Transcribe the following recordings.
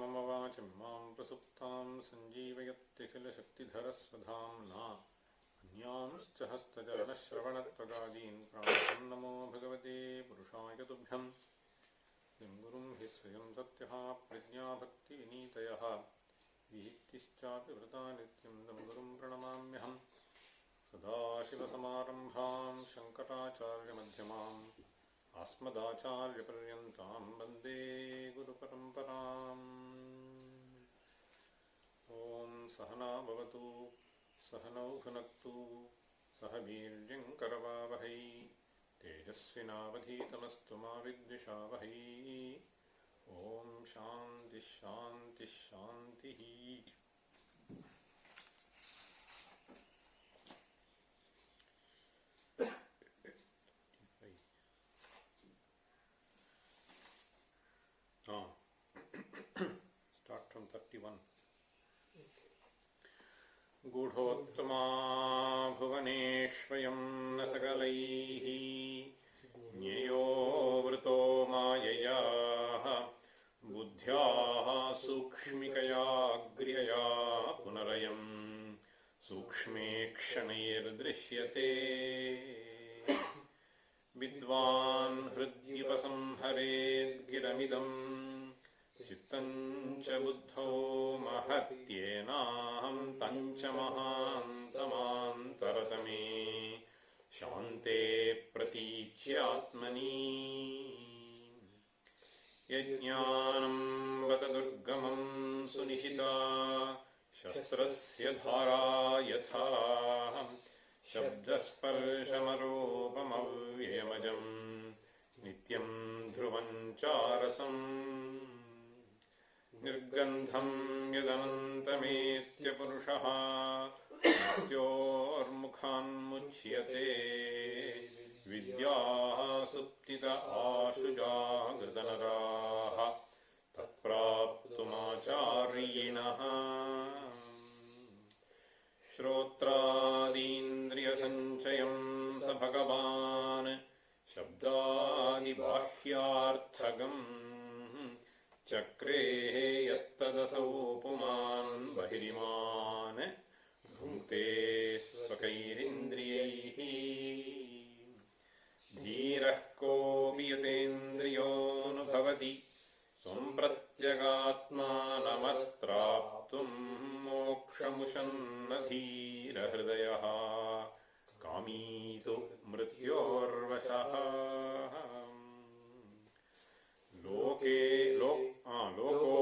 मम वाचं मां प्रसुप्तां सञ्जीवयत्यखिलशक्तिधरस्वधाम्ना अन्यांश्च हस्तचरणश्रवणत्वगादीन् प्राणान् नमो भगवते पुरुषाय तुभ्यं किं गुरुं हि स्वयं सत्यः प्रज्ञाभक्तिविनीतयः विहितिश्चापि वृता नित्यं तं गुरुं प्रणमाम्यहम् सदाशिवसमारम्भां शङ्कराचार्यमध्यमाम् अस्मदाचार्यपर्यन्तां वन्दे गुरुपरम्पराम्। ॐ सहना भवतु सहनौ भुनक्तु सह वीर्यं करवावहै तेजस्विनावधीतमस्तु मा विद्विषावहै। ॐ शान्तिः शान्तिः शान्तिः। Start from 31. गूढोत्तमा भुवनेष्वयं न सकलैः ज्ञेयो वृतो मायया बुद्ध्याः सूक्ष्मिकया ग्र्यया पुनरयं सूक्ष्मेक्षणैर्दृश्यते। विद्वान् हृद्युपसंहरेद्गिरमिदम् चित्तं च बुद्धौ महत्येनाहं तञ्च महान्तमान्तरतमे शान्ते प्रतीच्यात्मनि। यज्ञानं बत दुर्गमं सुनिशिता शस्त्रस्य धारा यथा शब्दस्पर्शमरूपमव्ययमजं नित्यं ध्रुवं चारसम्। निर्गन्धं यदनन्तमेत्य पुरुषः मृत्योर्मुखान्मुच्यते। विद्याः सुप्तित आशु जागृतनराः तत्प्राप्तुमाचार्यिणः। श्रोत्रादीन्द्रियसञ्चयं स भगवान् शब्दादिबाह्यार्थगम् चक्रे यत्तदसौ पुमान् बहिरिमान् भुङ्क्ते स्वकैरिन्द्रियैः। धीरः कोऽपि यतेन्द्रियोऽनुभवति स्वं प्रत्यगात्मानमत्राप्तुं मोक्षमुशन्न धीरहृदयः कामी तु मृत्योर्वशः। लोको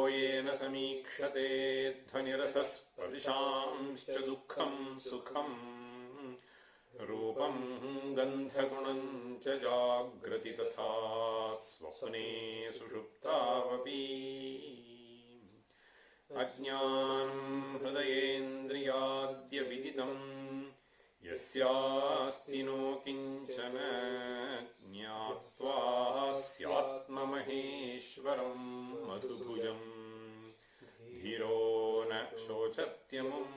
येन समीक्षते ध्वनिरसस्पर्शांश्च दुःखं सुखं रूपं गन्धगुणं च जाग्रति तथा स्वप्ने सुषुप्तावपि। अज्ञानं हृदयेन्द्रियाद्यविदितं यस्यास्ति नो किञ्चन ज्ञात्वा स्यात्ममहेश्वरं मधुभुजं धीरो न शोचत्यमुम्।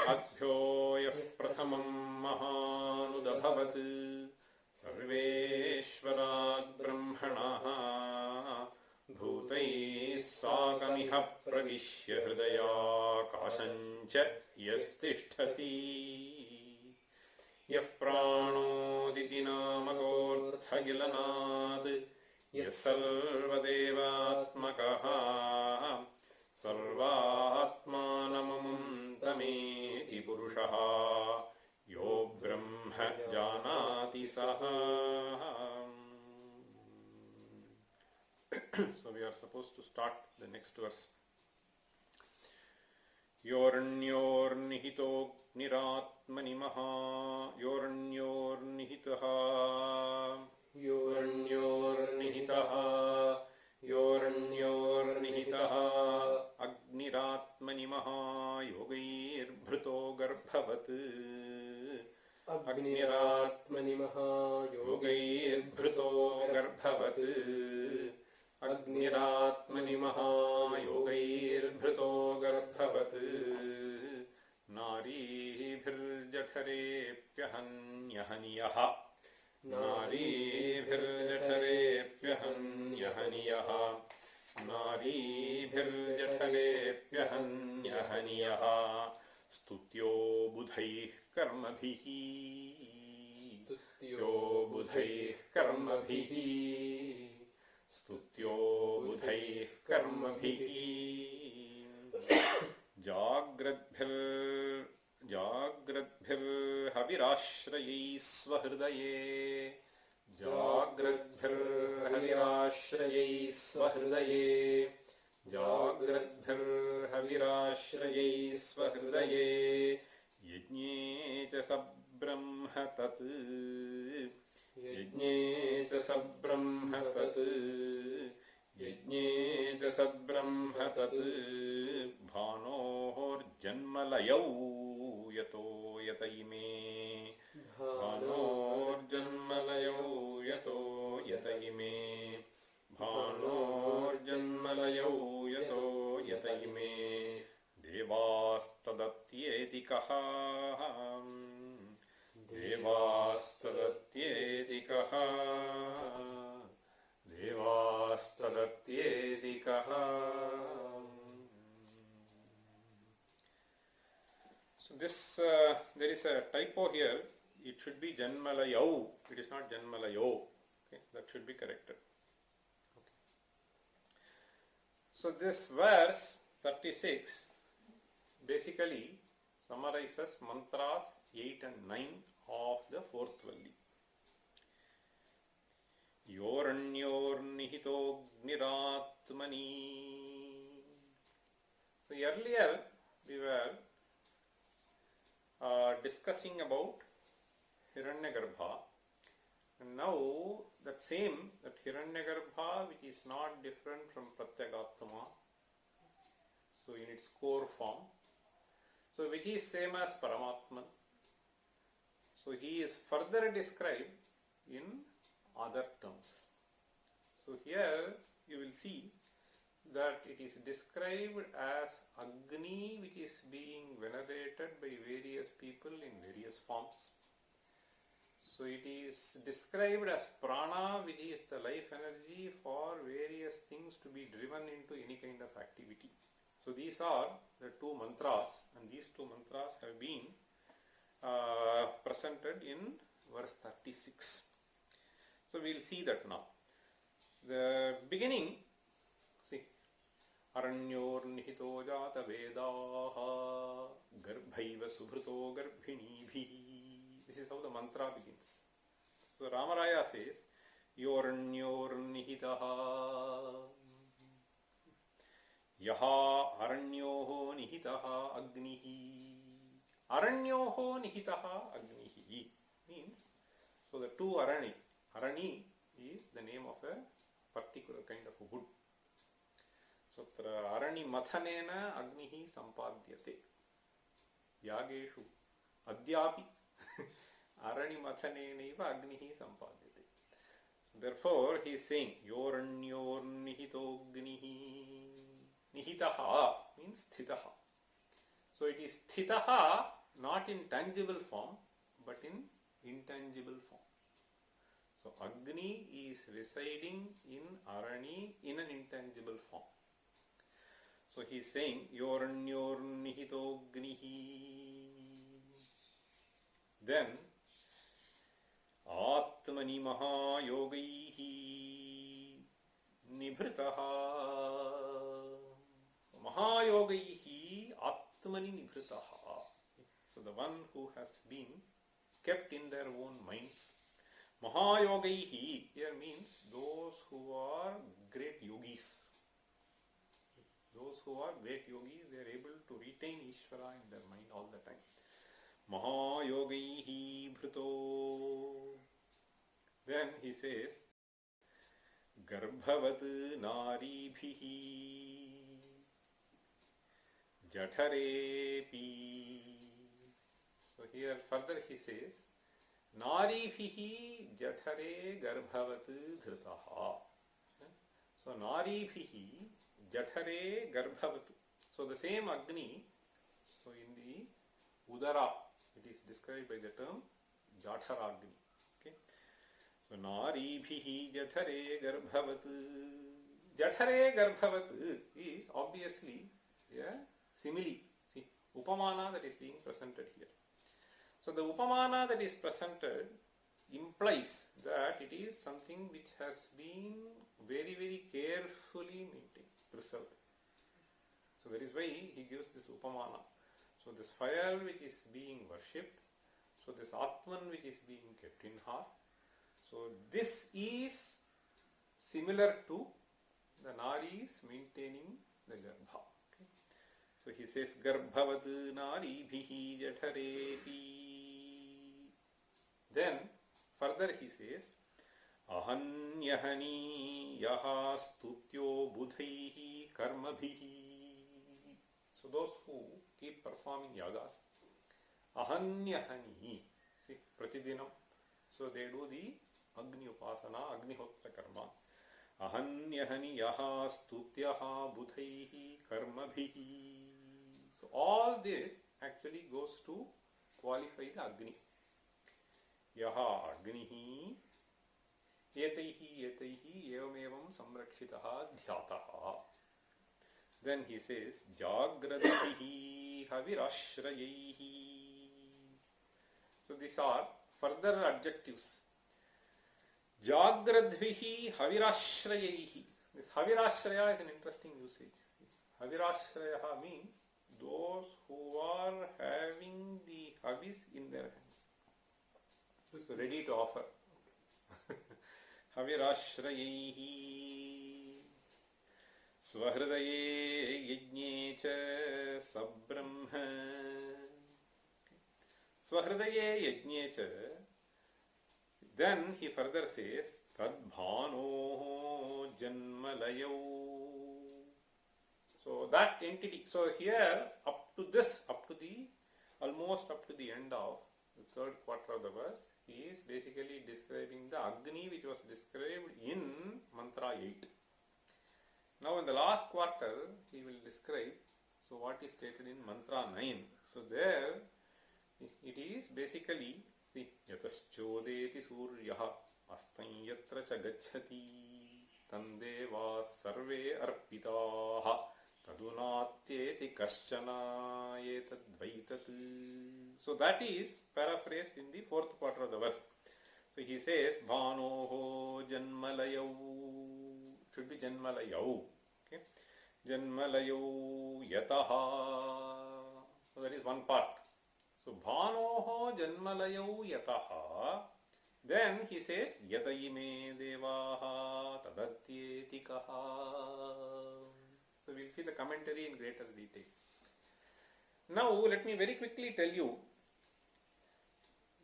अभ्यो यः प्रथमं महानुदभवत् सर्वेश्वरात् ब्रह्मणः भूतैः साकमिह प्रविश्य हृदयाकाशञ्च यस्तिष्ठति। यः प्राणोदिति नामकोऽर्थगिलनात् यः सर्वदेवात्मकः सर्वात्मानममुं तमेति पुरुषः यो ब्रह्म जानाति सः। So we are supposed to start the next verse. योरण्योर्निहितोऽग्निरात्मनि महा योरण्योर्निहितः योरण्योर्निहितः योरण्योर्निहितः अग्निरात्मनि महायोगैर्भृतो गर्भवत्। अग्निरात्मनि महायोगैर्भृतो गर्भवत्। अग्निरात्मनि महायोगैर्भृतो गर्भवत्। नारीभिर्जठरेऽप्यहन्यहनियः नारीभिर्जठरेऽप्यहन्यहनियः नारीभिर्जठरेऽप्यहन्यहनियः स्तुत्यो बुधैः कर्मभिः स्तुत्यो बुधैः कर्मभिः स्तुत्यो बुधैः कर्मभिः जाग्रद्भिर्हविराश्रयैः स्वहृदये जाग्रद्भिर्हविराश्रयैः स्वहृदये जाग्रद्भिर्हविराश्रयैः स्वहृदये यज्ञे च सब्रह्म तत् यज्ञे च सब्रह्म तत् यज्ञे च सद्ब्रह्म तत् भानोर्जन्मलयौ यतो यत इमे भानोर्जन्मलयौ यतो यत इमे भानोर्जन्मलयौ यतो यत इमे देवास्तदत्येति कः देवास्तदत्येति कः देवास्तदत्येति कः. So this there is a typo here. It should be Janmalayau. It is not Janmalayo. Okay, that should be corrected. Okay. So this verse 36 basically summarizes mantras 8 and 9 of the fourth valli. Yorannyornihitogniratmani. So earlier we were discussing about Hiranyagarbha, and now that Hiranyagarbha, which is not different from Pratyagatma, so in its core form, so which is same as Paramatman, so he is further described in other terms. So here you will see that it is described as Agni, which is being venerated by various people in various forms. So it is described as Prana, which is the life energy for various things to be driven into any kind of activity. So these are the two mantras, and these two mantras have been presented in verse 36. So we will see that now. The beginning, see, Aranyornihito jata vedaha garbhaiva subhruto garbhinibhi. This is how the mantra begins. So Ramaraya says, Yoranyornihitaha Yaha aranyoho nihitaha agnihi. Aranyoho nihitaha agnihi means, so the two Arani. Arani is the name of a particular kind of wood. So Arani mathanena agnihi sampadyate. Yageshu adyapi Arani mathanenaiva agnihi sampadyate. Therefore he is saying Yoranyornihitognihi. Nihitaha means sthitaha. So it is sthitaha not in tangible form but in intangible form. So Agni is residing in Arani in an intangible form. So he is saying Yoranyornihitognihi. Then Atmani Mahayogaihi Nibhritaha. Mahayogaihi Atmani Nibhritaha. So the one who has been kept in their own minds. Mahayogaihi here means those who are great yogis. Those who are great yogis, they are able to retain Ishvara in their mind all the time. Mahayogaihi bhruto. Then he says, Garbhavat naribhihi jatharepi. So here further he says, Naribhihi jathare garbhavat dhritaha. So naribhihi jathare garbhavat. So the same Agni, so in the Udara, it is described by the term Jathara Agni. Okay. So naribhihi jathare garbhavat. Jathare garbhavat is obviously a simile. See, upamana that is being presented here. So the upamana that is presented implies that it is something which has been very, very carefully maintained, preserved. So that is why he gives this upamana. So this fire which is being worshipped, so this Atman which is being kept in heart, so this is similar to the Naris maintaining the Garbha. Okay. So he says Garbhavat Naribhihi Jatharepi. Then further he says Ahanyahani Yaha Stutyo Budhaihi Karmabhihi. So those who keep performing yagas, Ahanyahani, see, Pratidinam, so they do the Agni Upasana, Agnihotra Karma. Ahanyahani Yaha Stutyaha Budhaihi Karmabhihi. So all this actually goes to qualify the Agni. Yaha Agnihi Etaihi Etaihi Evamevam Samrakshitaha Dhyataha. Then he says Jagradhihi Havirashrayaihi. So these are further adjectives. Jagradvihi Havirashrayaihi. This Havirashraya is an interesting usage. Havirashraya means those who are having the Havis in their hands. So ready to offer. Havirashrayaihi. Svahridaye yajne cha sabrahma. Svahridaye yajne cha. Then he further says Tadbhano Janmalayo. So that entity, so here up to almost up to the end of the third quarter of the verse, he is basically describing the Agni which was described in Mantra 8. Now in the last quarter he will describe so what is stated in Mantra 9. So there it is basically see, Yataschodeti suryaha astanyatra cha gacchati tandeva sarve arpitaha tadunatyeti kaschana etadvaitat. So that is paraphrased in the fourth quarter of the verse. So he says Bhanoho Janmalayau, should be Janmalayau. Okay, Janmalayau Yataha. So that is one part. So Bhanoho Janmalayau Yataha. Then he says Yataime Devaha Tadatyetikaha. So we'll see the commentary in greater detail. Now let me very quickly tell you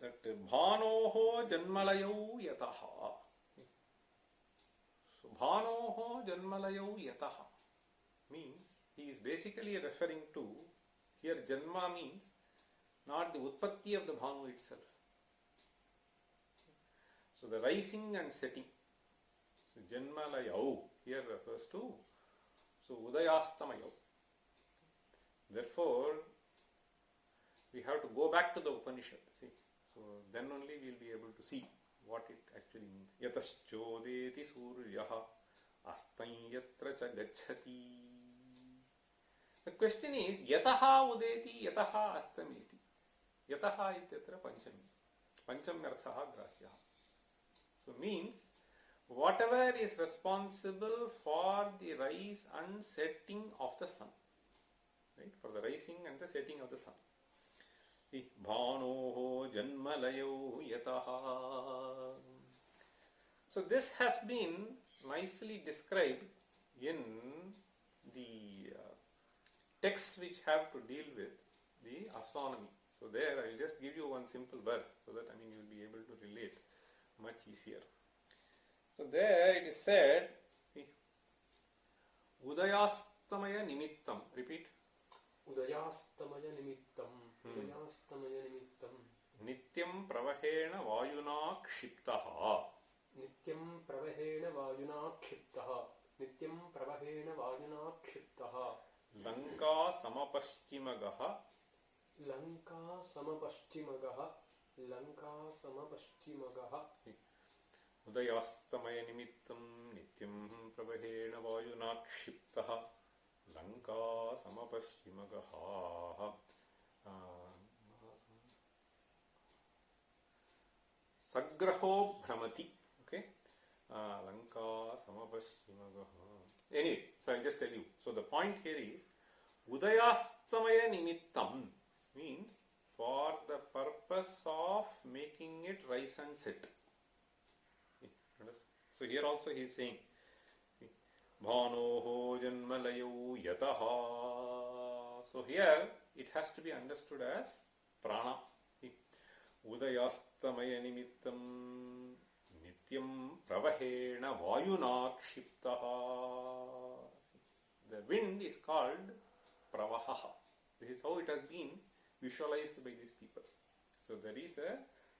that Bhanoho Janmalayau Yataha. So Bhanoho Janmalayau Yataha means he is basically referring to, here Janma means not the Utpatti of the Bhanu itself. So the rising and setting. So Janmalayau here refers to so Udayastamayau. Therefore we have to go back to the Upanishad. See, so then only we will be able to see what it actually means. Yataschodeti suryaha astanyatra cha gacchati. The question is Yataha udeti Yataha astameti. Yataha ityatra panchami. Panchamyarthaha grahyaha. So means whatever is responsible for the rise and setting of the sun. Right? For the rising and the setting of the sun. Bhanoho Janmalayo Yataha. So this has been nicely described in the texts which have to deal with the astronomy. So there I will just give you one simple verse so that you will be able to relate much easier. So there it is said Udayastamaya Nimittam. Repeat. Udayastamaya Nimittam. Udayastamaya Nimittam. Nityam Pravahena Vayuna Kshiptaha. Nityam Pravahena Vayuna Kshiptaha. Nityam Pravahena Vayuna Kshiptaha. Lanka Samapaschimagaha. Lanka Samapaschimagaha. Lanka Samapaschimagaha. Udayastamaya nimittam nityam pravahena vayuna kshiptaha lanka samapashimagaha sagraho bhramati. Okay, lanka samapashimagaha. Anyway, so I'll just tell you. So the point here is Udayastamaya nimittam means for the purpose of making it rise and set. So here also he is saying Bhanoho janmalayo yataha. So here it has to be understood as prana. Udayastamaya nimittam nityam pravahena vayuna kshiptaha. The wind is called pravaha. This is how it has been visualized by these people. So there is a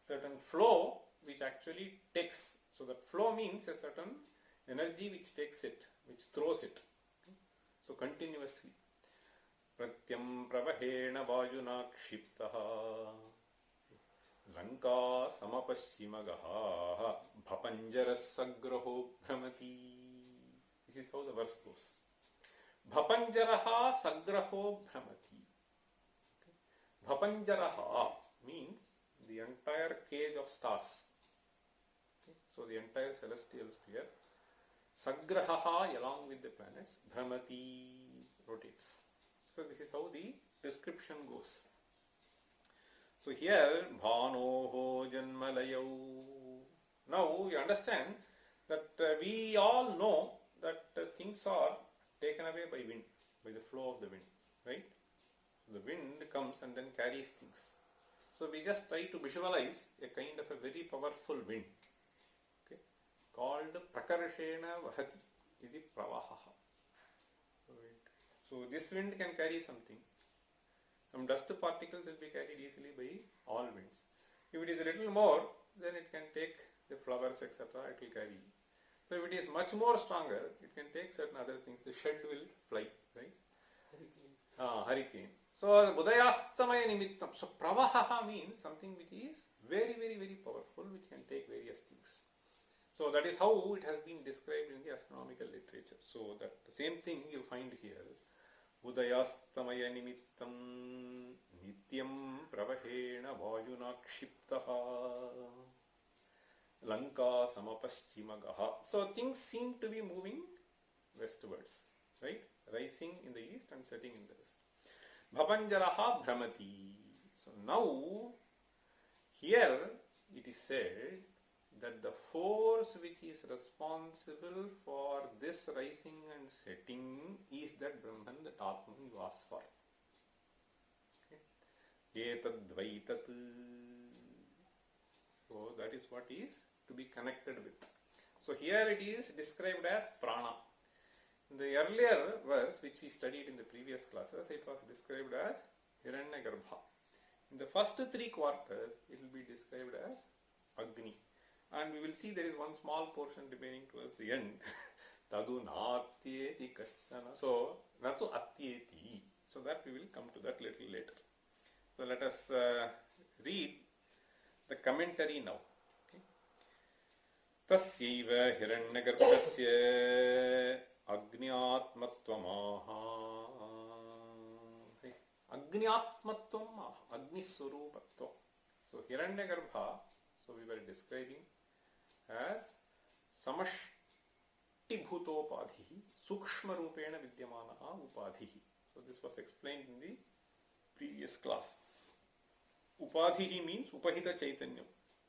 certain flow which actually takes. So that flow means a certain energy which takes it, which throws it. So continuously. Pratyam pravahena vayuna kshiptaha lanka samapaschimagaha bhapanjarasagraho bhramati. This is how the verse goes. Bhapanjaraha sagraho bhramati. Bhapanjaraha means the entire cage of stars. Okay. So the entire celestial sphere. Sagraha along with the planets. Bhramati rotates. So this is how the description goes. So here Bhanoho janmalayo. Now you understand that we all know that things are taken away by wind, by the flow of the wind, right? The wind comes and then carries things. So we just try to visualize a kind of a very powerful wind, okay, called prakarshena vahati iti pravaha. So this wind can carry something. Some dust particles will be carried easily by all winds. If it is a little more, then it can take the flowers, etc. It will carry. So if it is much more stronger, it can take certain other things. The shed will fly, right? Hurricane. So Udayastamaya nimittam. So pravaha means something which is very, very, very powerful, which can take various things. So that is how it has been described in the astronomical literature. So that the same thing you find here. Udayastamaya nimittam nityam pravahena vayuna kshiptaha lanka samapaschimagaha. So things seem to be moving westwards, right? Rising in the east and setting in the west. Bhapanjaraha bhramati. So now here it is said that the force which is responsible for this rising and setting is that Brahman, that Atman you asked for. Etadvaitat. So that is what is to be connected with. So here it is described as prana. In the earlier verse which we studied in the previous classes, it was described as Hiranyagarbha. In the first three quarters, it will be described as Agni. And we will see there is one small portion remaining towards the end. Tadu natyeti kashana. So, natu atyeti. So that we will come to that little later. So let us read the commentary now. Okay. Tasyaiva hiranyagarbhasya agnyatmatvamaha. Agnyatmatvamaha. Agniswarupatva. So hiranyagarbha, so we were describing as samashti bhutopadhihi sukshma rupena vidyamanaha upadhihi. So this was explained in the previous class. Upadhihi means upahita chaitanyam.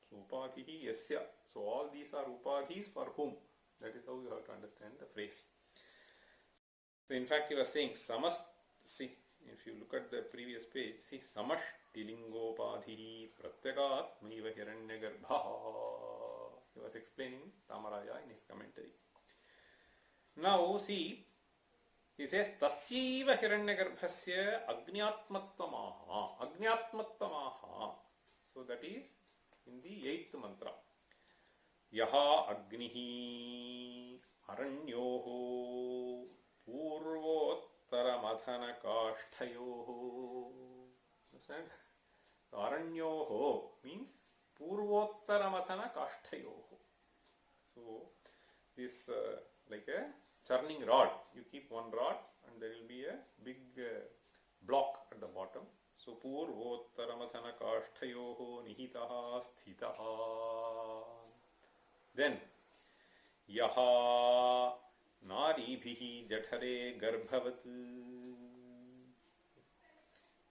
So upadhihi yasya. So all these are upadhis for whom? That is how you have to understand the phrase. So in fact he was saying see, if you look at the previous page, see samashti lingopadhihi pratyagatmaiva hiranyagarbha. He was explaining Ramaraja in his commentary. Now see, he says tasyaiva hiranyagarbhasya agnyatmatvamaha. Agnyatmatvamaha. So that is in the 8th mantra. Yaha agnihi aranyoho purvottaramadhana kashthayoho. Understand? So aranyoho means purvottaramadhana kashthayoho. So this like a churning rod. You keep one rod and there will be a big block at the bottom. So purvottaramadhana kashthayoho nihitaha sthitaha. Then yaha naribhihi jathare garbhavat.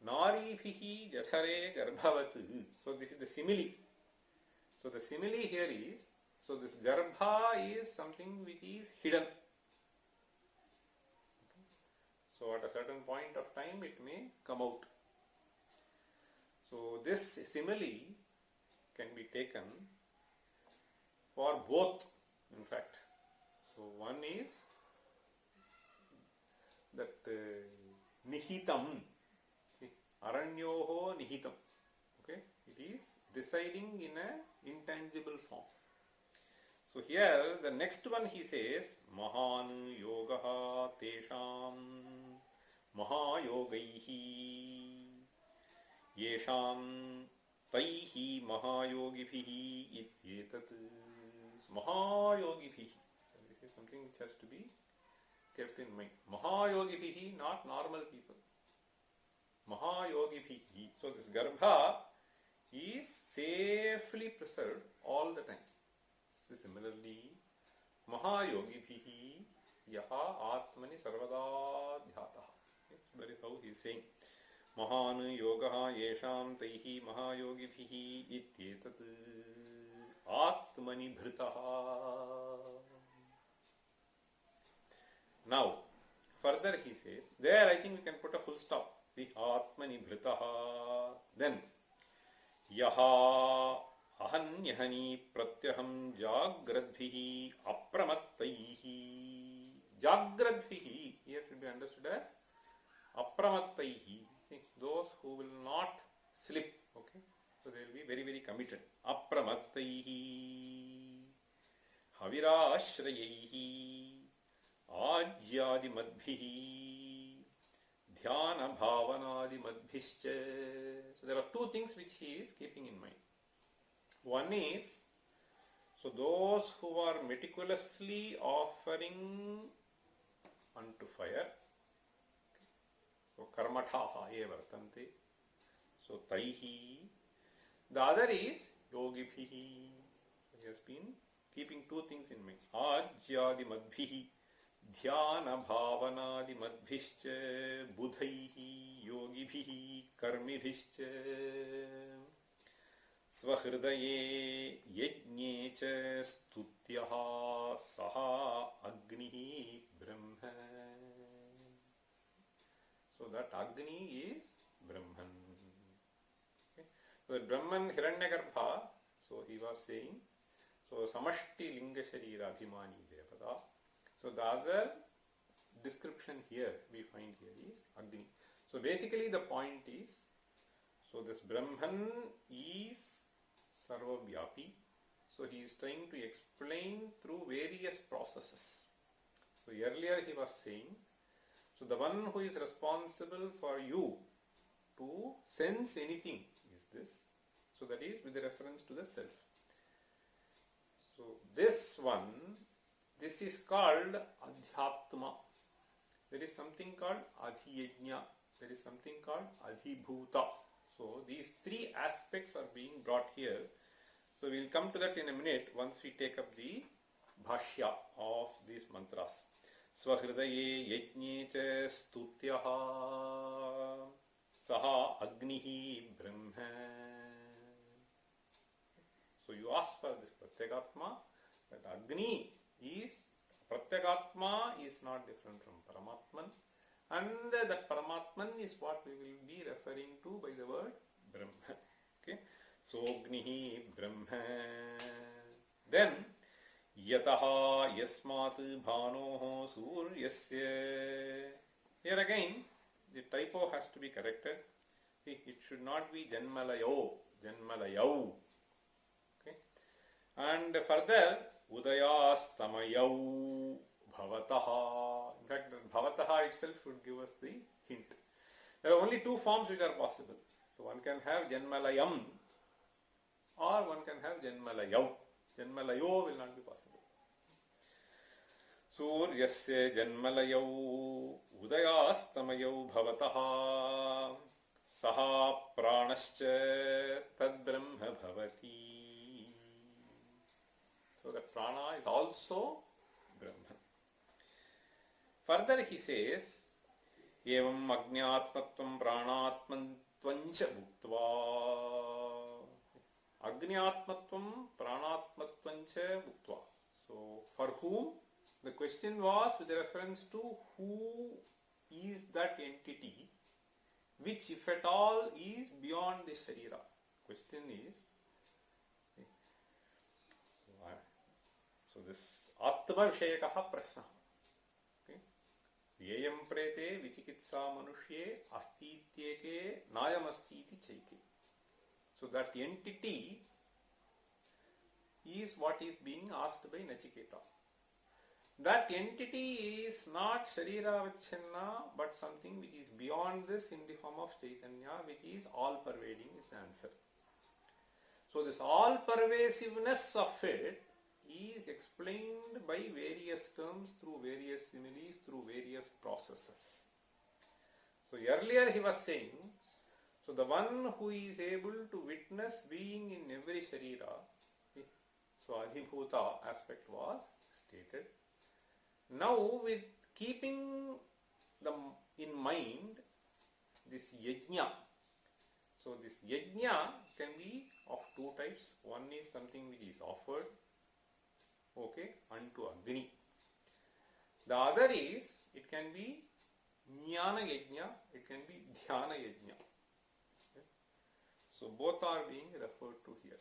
Naribhihi jathare garbhavat. So this is the simile. So the simile here is, so this garbha is something which is hidden. So at a certain point of time it may come out. So this simile can be taken for both, in fact. So one is that nihitam, aranyoho nihitam. Okay, it is residing in a intangible form. So here the next one he says mahan yogaha tesham mahayogaihi yesham taihi mahayogibhihi ityetat. Mahayogibhihi. So this is something which has to be kept in mind. Mahayogibhihi, not normal people. Mahayogibhihi. So this garbha is safely preserved all the time. So similarly, Mahayogibhihi yaha atmani sarvada dhyataha. So that is how he is saying. Mahan yogaha yesham taihi mahayogibhihi ityetat atmani bhritaha. Now, further he says, there I think we can put a full stop. See, atmani bhritaha. Then, yaha ahanyahani pratyaham jagradbhihi apramattaihi. Jagradbhihi here should be understood as apramattaihi. See, those who will not slip. Okay, so they will be very, very committed. Apramattaihi havirashrayaihi ajyadi madbhihi dhyana bhavanadi madbhischa. So there are two things which he is keeping in mind. One is, so those who are meticulously offering unto fire, so karmathaha evartante, so taihi. The other is yogibhihi. He has been keeping two things in mind. Ajyadi madbhihi dhyana bhavanadi madbhischa budhaihi yogibhihi karmibhischa svahridaye yajne cha stutyaha saha agnihi brahma. So that Agni is Brahman. Okay. So that Brahman Hiranyagarbha, so he was saying, so Samashti Linga Sharira Abhimani Devata. So the other description here we find here is Agni. So basically the point is, so this Brahman is Sarvavyapi. So he is trying to explain through various processes. So earlier he was saying, so the one who is responsible for you to sense anything is this. So that is with reference to the self. So this one, this is called Adhyatma. There is something called Adhyajna. There is something called Adhibhuta. So these three aspects are being brought here. So we will come to that in a minute once we take up the bhashya of these mantras. Svahridaye yajne cha stutyaha saha agnihi brahma. So you ask for this Pratyagatma, that Agni is, Pratyagatma is not different from Paramatman, and that Paramatman is what we will be referring to by the word Brahma. Okay, so Agnihi Brahma. Then Yataha Yasmat Bhanoho Suryasya. Here again the typo has to be corrected. See, it should not be Janmalayo, Janmalayau. Okay, and further Udayastamayau Bhavataha. In fact, Bhavataha itself would give us the hint. There are only two forms which are possible. So one can have Janmalayam or one can have Janmalayau. Janmalayo will not be possible. Suryasya janmalayau udayastamayau bhavataha saha pranascha tad brahma bhavati. So the prana is also Brahman. Further he says, evam agnyatmatvam pranatmatvancha bhuktva. Agnyatmatvam pranatmatvancha bhuktva. So for whom? The question was with reference to who is that entity which, if at all, is beyond the Sharira. Question is, so this Atma Vishayakaha Prashna. Okay. Yeyam prete vichikitsa manushye astityeke nayam astiti chaike. So that entity is what is being asked by Nachiketa. That entity is not Sharira Vachana, but something which is beyond this in the form of Chaitanya, which is all pervading, is the answer. So this all pervasiveness of it is explained by various terms, through various similes, through various processes. So earlier he was saying, so the one who is able to witness being in every Sharira, so Adhibhuta aspect was stated. Now with keeping in mind this yajna, so this yajna can be of two types. One is something which is offered, okay, unto Agni. The other is, it can be jnana yajna, it can be dhyana yajna. Okay. So both are being referred to here.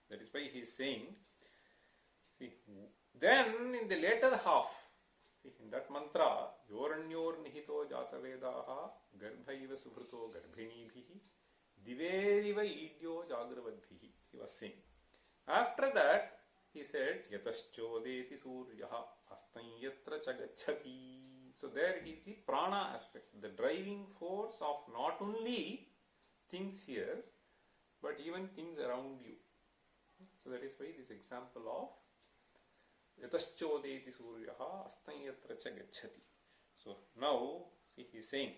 That is why he is saying, then in the later half, in that mantra, Yoranyor nihito jatavedaha garbhaiva subhruto garbhinibhihi diveriva idyo jagravadbhihi. He was saying. After that, he said, Yataschodeti suryaha astanyatra chagachati. So there it is the prana aspect, the driving force of not only things here, but even things around you. So that is why this example of Yataschodeti suryaha astanyatra chagachati. So now, see, he is saying,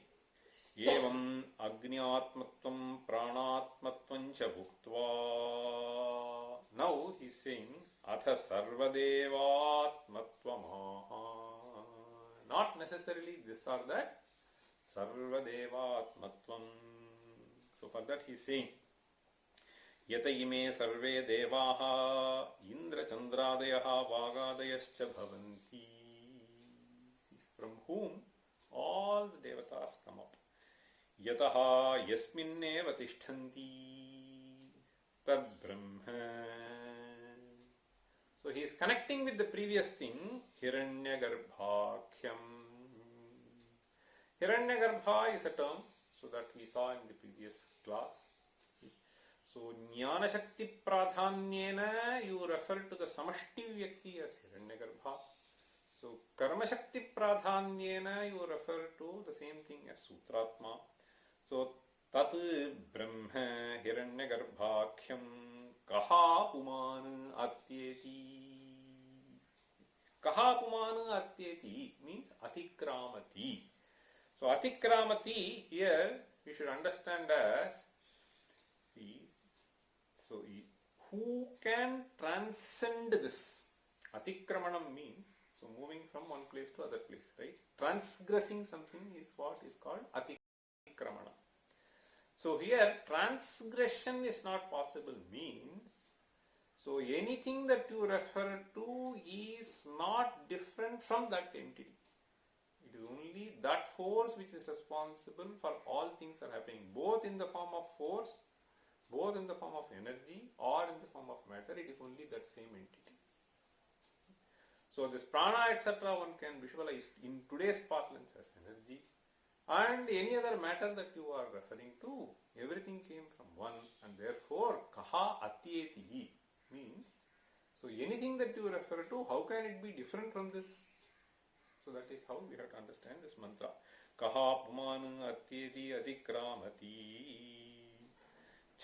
Evam agnyatmatvam pranatmatvam cha bhuktva. Now he is saying, Atha sarvadevatmatvamaha. Not necessarily this or that, sarvadevatmatvam. So for that he is saying, Yata ime sarve devaha indra chandradayaha vagadayascha bhavanti. From whom all the devatas come up. Yataha yasminneva tishtanti tad brahma. So he is connecting with the previous thing, Hiranyagarbhakyam. Hiranyagarbha is a term, so that we saw in the previous class. So Jnana Shakti Pradhanyena, you refer to the Samashti Vyakti as Hiranyagarbha. So Karma Shakti Pradhanyena, you refer to the same thing as Sutratma. So Tat Brahma Hiranyagarbhakyam Kaha Puman Atyeti. Kaha Puman Atyeti means Atikramati. So Atikramati here we should understand as who can transcend this? Atikramanam means, so moving from one place to other place, right? Transgressing something is what is called Atikramana. So here transgression is not possible means, so anything that you refer to is not different from that entity. It is only that force which is responsible for all things that are happening, both in the form of force, both in the form of energy or in the form of matter. It is only that same entity. So this prana etc. one can visualize in today's parlance as energy, and any other matter that you are referring to, everything came from one, and therefore kaha atyeti means, so anything that you refer to, how can it be different from this? So that is how we have to understand this mantra. Kaha puman atyeti adikramati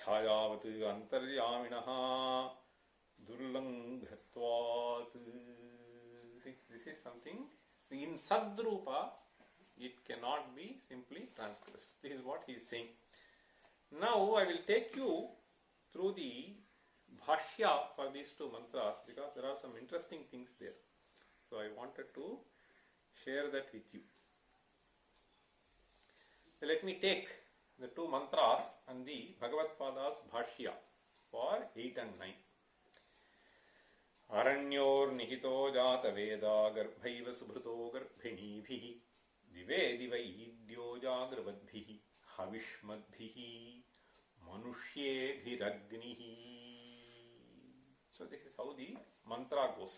chayavat antaryaminaha durlanghatvat. Sadrupa, it cannot be simply transgressed. This is what he is saying. Now I will take you through the bhashya for these two mantras because there are some interesting things there. So I wanted to share that with you. So let me take the two mantras and the Bhagavad Pada's bhashya for 8 and 9. Aranyor nihito jata veda garbhaiva subhruto garbhinibhihi dive divaidyo jagrvadbhihi havishmadbhihi manushye-bhiragnihi. So this is how the mantra goes.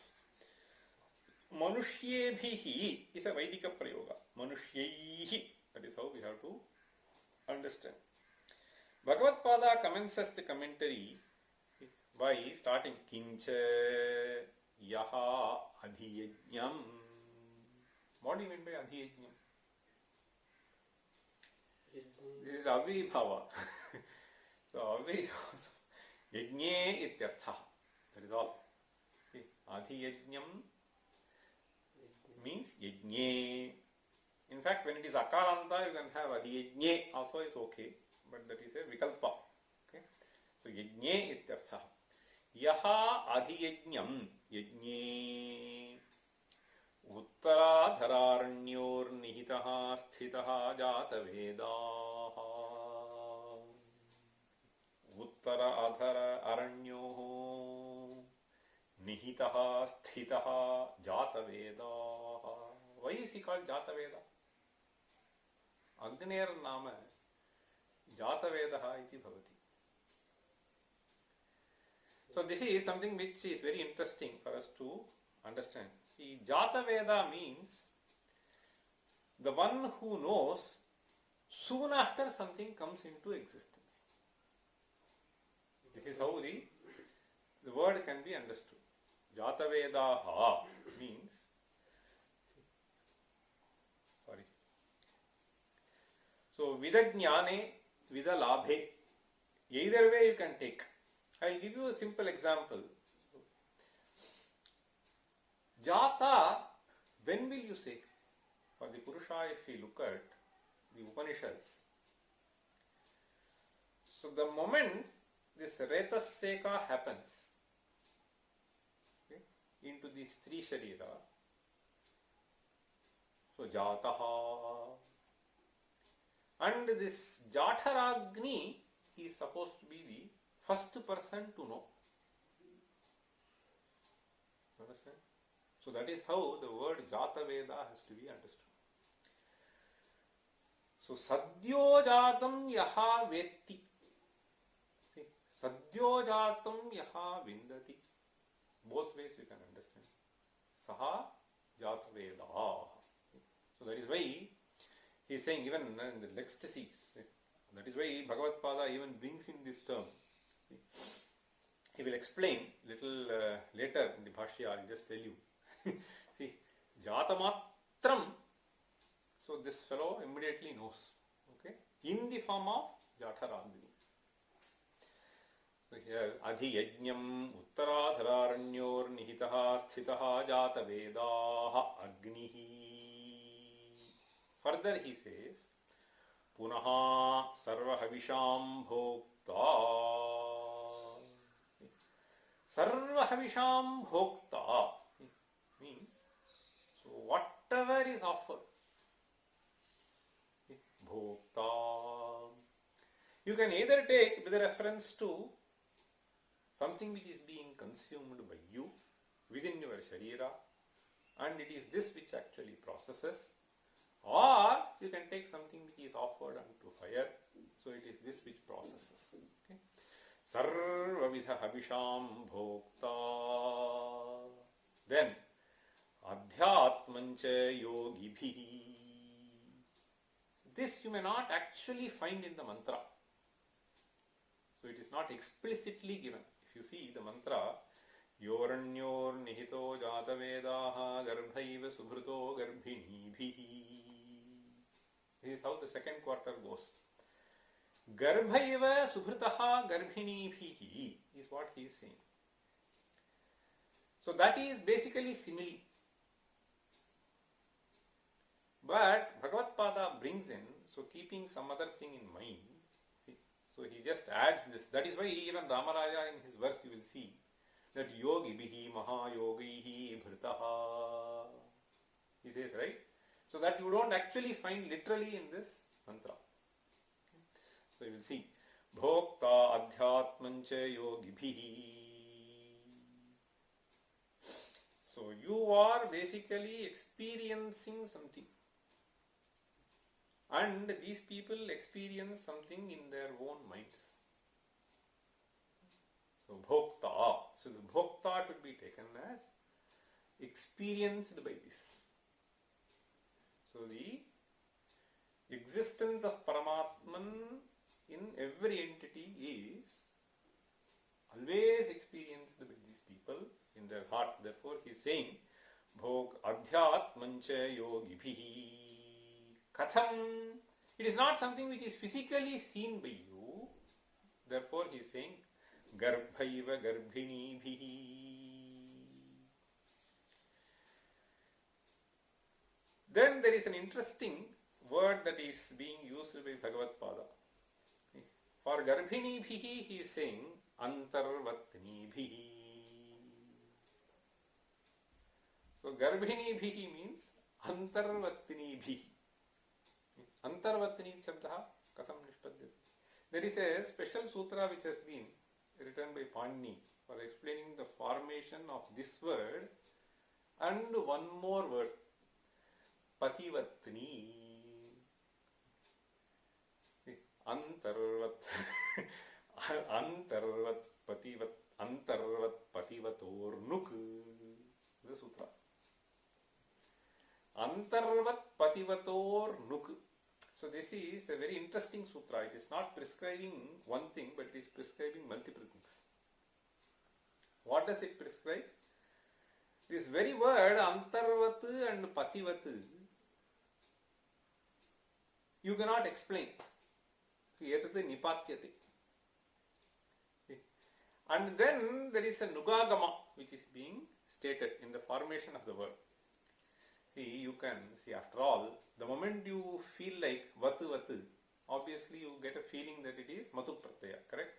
Manushye-bhihi is a Vaidika prayoga. Manushye-hi, that is how we have to understand. Bhagavad Pada commences the commentary by starting Kincha Yaha Adhiyajnam. What do you mean by Adhiyajnam? This is Avibhava. So Avibhava Yajne ityartha. That is all. Adhiyajnam means Yajne. In fact, when it is Akaranta, you can have Adhiyajne also is okay. But that is a Vikalpa. Okay? So Yajne ityartha. Yaha adhiyajnam yajne uttaradhararnyor nihitaha sthitaha jata vedaha. Uttaradhara aranyoho nihitaha sthitaha jata vedaha. Why is he called Jata Veda? Agner nama Jata Vedaha iti bhavati. So this is something which is very interesting for us to understand. See, Jata Veda means the one who knows soon after something comes into existence. This is how the word can be understood. Jata Vedaha means, so Vidajnane, Vidalabhe, either way you can take. I will give you a simple example. Jata, when will you say? For the Purusha, if we look at the Upanishads, so the moment this Retaseka happens, okay, into these three Sharira, so Jataha, and this Jatharagni is supposed to be the first person to know. Understand? So that is how the word Jata Veda has to be understood. So Sadyo Jatam Yaha Vetti. Sadyo Jatam Yaha Vindati. Both ways you can understand. Saha Jata Veda. So that is why he is saying even in the ecstasy. That is why Bhagavad Pada even brings in this term. He will explain little later in the Bhashya. I will just tell you. See, Jatamatram. So this fellow immediately knows. Okay, in the form of Jatharagni. So here, Adhiyajnam Uttaradhararanyor Nihitaha Sthitaha Jata Vedaha Agnihi. Further he says, Punaha Sarva Havisham Bhokta. Sarva Havisham Bhokta means, so whatever is offered, Bhokta, you can either take with reference to something which is being consumed by you within your Sharira, and it is this which actually processes, or you can take something which is offered unto fire, so it is this which processes. Okay? Sarva Vidha Havisham Bhokta. Then Adhyatmancha Yogibhi. This you may not actually find in the mantra. So it is not explicitly given. If you see the mantra, Yoranyor Nihito Jata Vedaha Garbhaiva Subhruto Garbhinibhihi. This is how the second quarter goes. Garbhaiva Subhritaha Garbhinibhihi is what he is saying. So that is basically simile. But Bhagavad-pada brings in, so keeping some other thing in mind, so he just adds this. That is why even Ramaraja in his verse you will see that yogi bihi mahayogihi bhritaha. He says, right? So that you don't actually find literally in this mantra. So you will see bhokta adhyatmancha yogibhihi. So you are basically experiencing something. And these people experience something in their own minds. So bhokta. So the bhokta should be taken as experienced by this. So the existence of Paramatman in every entity is always experienced by these people in their heart. Therefore he is saying bhog adhyatmancha yogibhihi. Katham. It is not something which is physically seen by you. Therefore he is saying garbhaiva garbhinibhihi. Then there is an interesting word that is being used by Bhagavad-pada. For garbhinibhihi he is saying antarvatnibhihi. So garbhinibhihi means antarvatnibhihi. Antarvatni shabdaha katham nishpadyate. There is a special sutra which has been written by Panini for explaining the formation of this word and one more word, pativatni. Antarvat antarvat pativat antarvat pativatornuk. The sutra. Antarvat pativatornuk. So this is a very interesting sutra. It is not prescribing one thing, but it is prescribing multiple things. What does it prescribe? This very word antarvat and pativat, you cannot explain. See, etate nipatyate. And then there is a nugagama which is being stated in the formation of the word. See, you can see, after all, the moment you feel like vatu vatu, obviously you get a feeling that it is matu pratyaya, correct?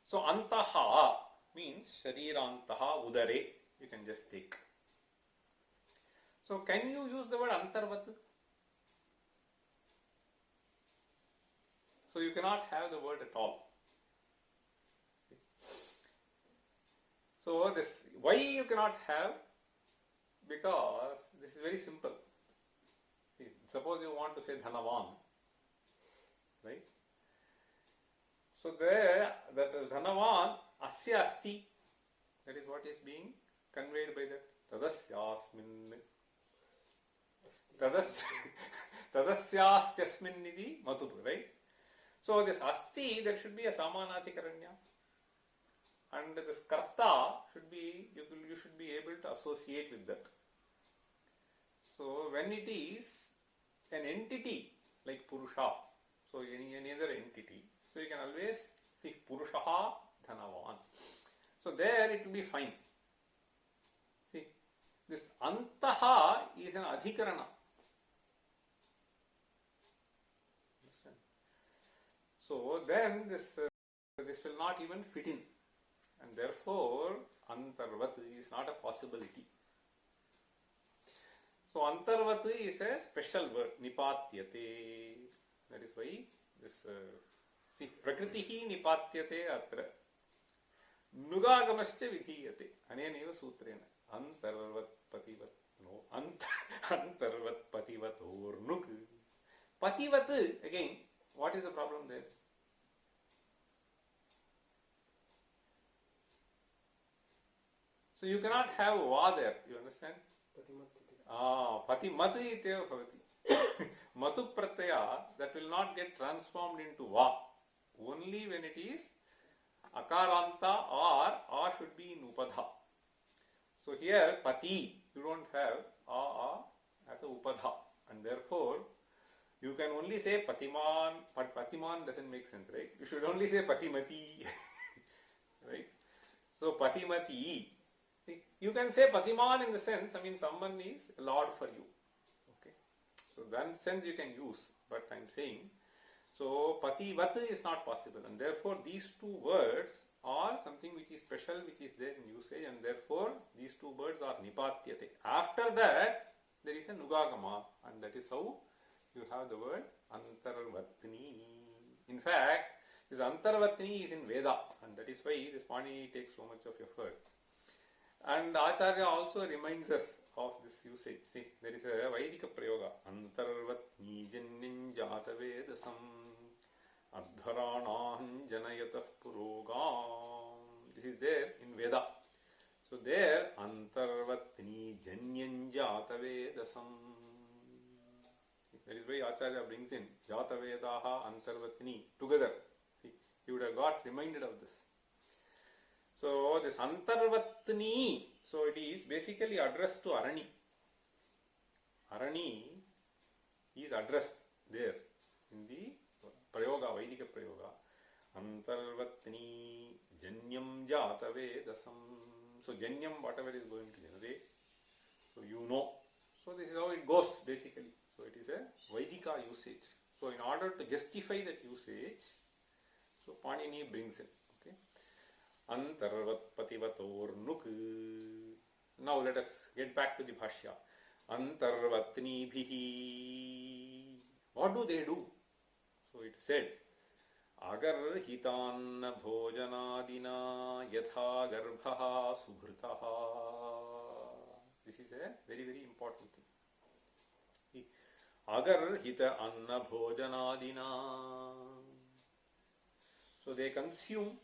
So antaha means sharirantaha udare, you can just take. So can you use the word antarvat? So you cannot have the word at all. So this, why you cannot have? Because this is very simple. See, suppose you want to say Dhanavan, right? So there, that Dhanavan, asya asti, that is what is being conveyed by that. Tadasyasmin. Tadasyastyasmin iti matup, right? So this asti, there should be a samanatikaranya. And this karta should be, you should be able to associate with that. So when it is an entity like Purusha, so any other entity, so you can always see Purushaha Dhanavan. So there it will be fine. See, this Antaha is an Adhikarana. Understand? So then this will not even fit in. And therefore, antarvat is not a possibility. So, antarvat is a special word, nipatyate. That is why this, see, prakritihi nipatyate atra. Nugagamascha vidhiyate. Aneneva sutrena. Antarvat pativat. No, antarvat pativat or nuk. Pativat, again, what is the problem there? So you cannot have va there, you understand? Patimati ityeva bhavati. Matu pratyaya, that will not get transformed into va. Only when it is akaranta or a should be in upadha. So here pati, you don't have a as a upadha. And therefore, you can only say patiman, but patiman doesn't make sense, right? You should only say patimati. Right? So patimati. You can say Patiman in the sense, I mean, someone is Lord for you. Okay. So that sense you can use, but I am saying, so pativat is not possible, and therefore these two words are something which is special, which is there in usage, and therefore these two words are nipatyate. After that there is a nugagama, and that is how you have the word antarvatni. In fact, this antarvatni is in Veda, and that is why this Panini takes so much of effort. And Acharya also reminds us of this usage. See, there is a Vaidika prayoga. Antarvatni jannin jatavedasam adharanaham janayatah purogam. This is there in Veda. So there, antarvatni janyan jatavedasam. That is why Acharya brings in jatavedaha antarvatni together. See, you would have got reminded of this. So this antarvatni, so it is basically addressed to Arani. Arani is addressed there in the prayoga, Vaidika prayoga. Antarvatni janyam jatavedasam. So janyam, whatever is going to generate, so you know. So this is how it goes basically. So it is a Vaidika usage. So in order to justify that usage, so Panini brings in. Okay. Antarvat pativator nuk. Now let us get back to the Bhashya. Antarvatni bhihi. What do they do? So it said, agar hitan bhojanadina yatha garbha subhritaha. This is a very, very important thing. Agar hita anna bhojanadina. So they consume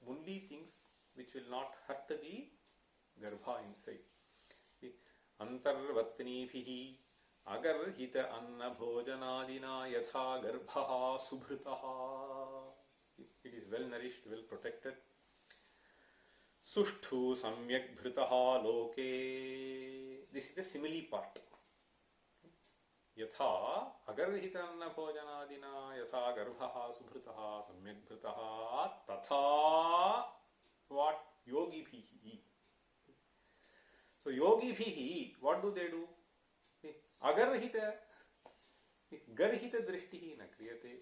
only things which will not hurt the garbha inside. Antarvatni bhihi agar hita anna bhojanadina yatha garbha subhritaha. It is well nourished, well protected. Sushtu samyak bhritaha loke. This is the simile part. Yatha agar hita anna bhojanadina yatha garbha subhritaha samyak bhritaha tatha what? Yogi bhihi. So yogi bhihi, what do they do? Agarhita garhita drishtihi na kriyate,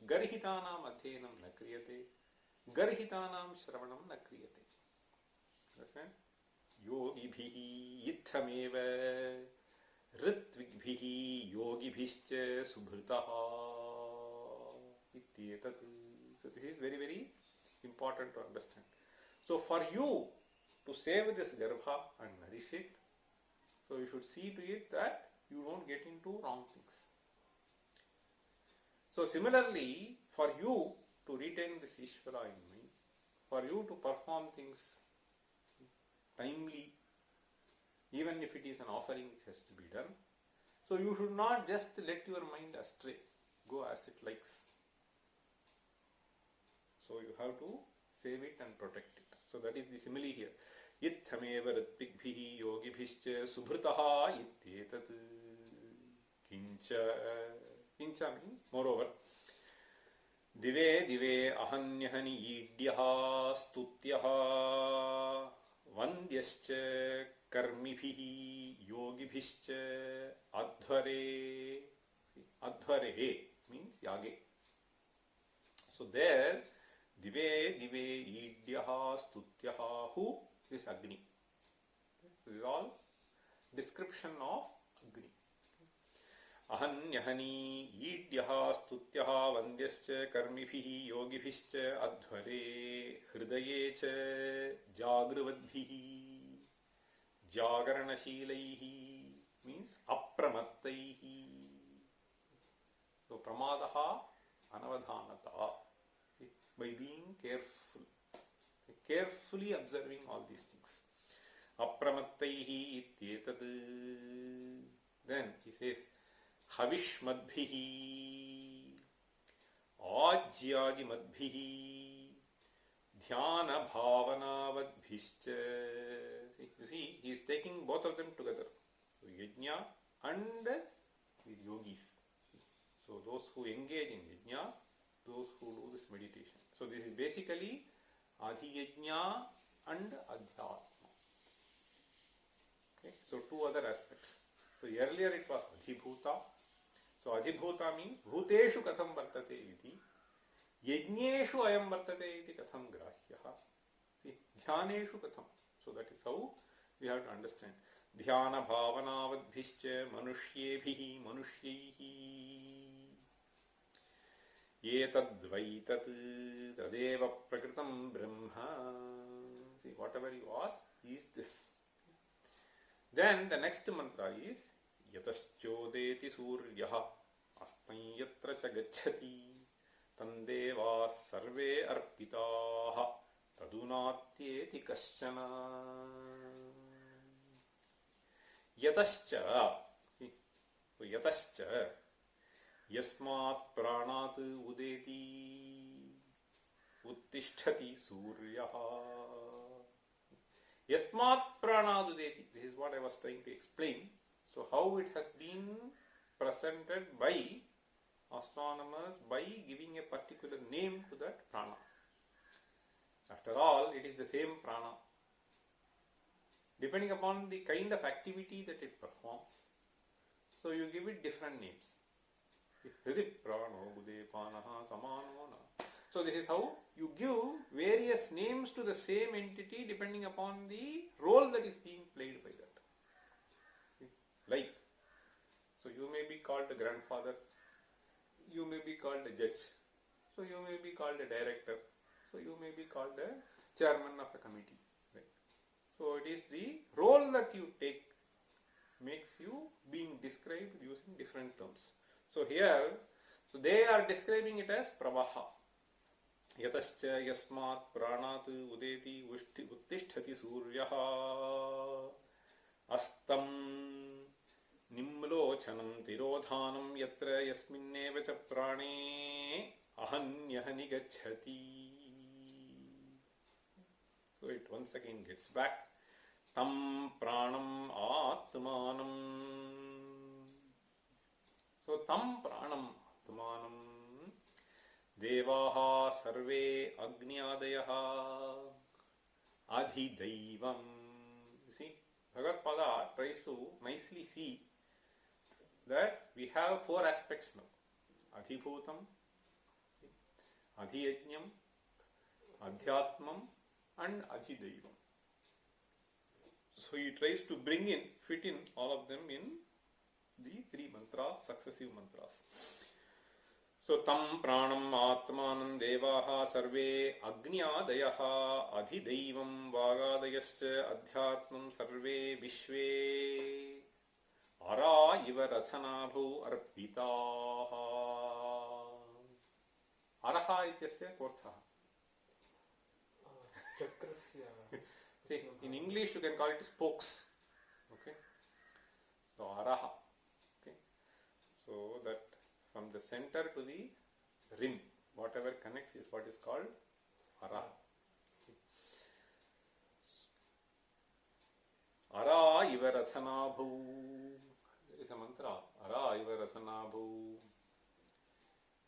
garhitanam adhenam na kriyate, garhitanam shravanam na kriyate. Understand? Yogi bhihi yithameva ritvik yogi bhischa subhritaha ityetat. So this is very, very important to understand. So for you to save this garbha and nourish it, so you should see to it that you don't get into wrong things. So similarly, for you to retain this Ishvara in mind, for you to perform things timely, even if it is an offering which has to be done, so you should not just let your mind astray, go as it likes. So you have to save it and protect it. So that is the simile here. Yithameva ritpikbhihi yogibhischa subhritaha ityetat. Kincha. Kincha means moreover. Dive dive ahanyahani idyaha stutyaha vandyascha karmibhihi yogibhischa adhvare. Adhvare means yage. So there, dive dive idyaha stutyaha, who? This Agni. This is all description of Agni. Ahanyahani idyaha stutyaha vandyascha karmibhihi yogibhischa adhvare hridaye cha jagrivadbhihi jagaranashilaihi means apramattaihi. So pramadaha anavadhanata, by being careful, carefully observing all these things. Apramattaihi ityetat. Then he says, Havishmadbhihi, Ajyadimadbhihi, Dhyana Bhavanavadbhischa. You see, he is taking both of them together. So Yajna and the yogis. So those who engage in yajnas, those who do this meditation. So this is basically Adhiyajna and Adhyatma. Okay, so two other aspects. So earlier it was Adhibhuta. So Adhibhuta means Bhuteshu katham vartate iti. Yajneshu ayam vartate iti katham grahyaha. See, Dhyaneshu katham. So that is how we have to understand. Dhyana bhavanavadbhischa manushyebhihi manushyehi. Etadvaitat tadeva prakritam brahma. See, whatever you ask is this. Then the next mantra is Yataschodeti suryaha astanyatra cha gacchati tandeva sarve arpitaha tadunatyeti kaschana. Yatascha. So yatascha yasmat pranat udeti uttisthati suryaha. Yasmat pranadudeti. This is what I was trying to explain. So how it has been presented by astronomers by giving a particular name to that prana. After all, it is the same prana. Depending upon the kind of activity that it performs, so you give it different names. So this is how you give various names to the same entity depending upon the role that is being played by that. Like, so you may be called a grandfather, you may be called a judge, so you may be called a director, so you may be called a chairman of a committee. Right? So it is the role that you take makes you being described using different terms. So here, so they are describing it as pravaha. Yatascha yasmat pranat udeti uttisthati suryaha astam nimlochanam tirodhanam yatra yasminneva cha prane ahanyahani gacchati. So it once again gets back. Tam pranam atmanam. So tam pranam atmanam. Devaha sarve agnyadayaha adhidaivam. You see, Bhagavad tries to nicely see that we have four aspects now. Adhibhutam, Adhiyajnam, Adhyatmam and Adhidaivam. So he tries to fit in all of them in the three mantras, successive mantras. So tam pranam atmanam devaha sarve agnyadayaha adhidaivam vagadayascha adhyatmam sarve vishve ara iva rathanabhu arpitaha. Araha ityasya korthaha. See, in English you can call it spokes. Okay. So araha. Okay. So that from the center to the rim, whatever connects is what is called ara. Ara iva rathanabhu. There is a mantra. Ara iva rathanabhu.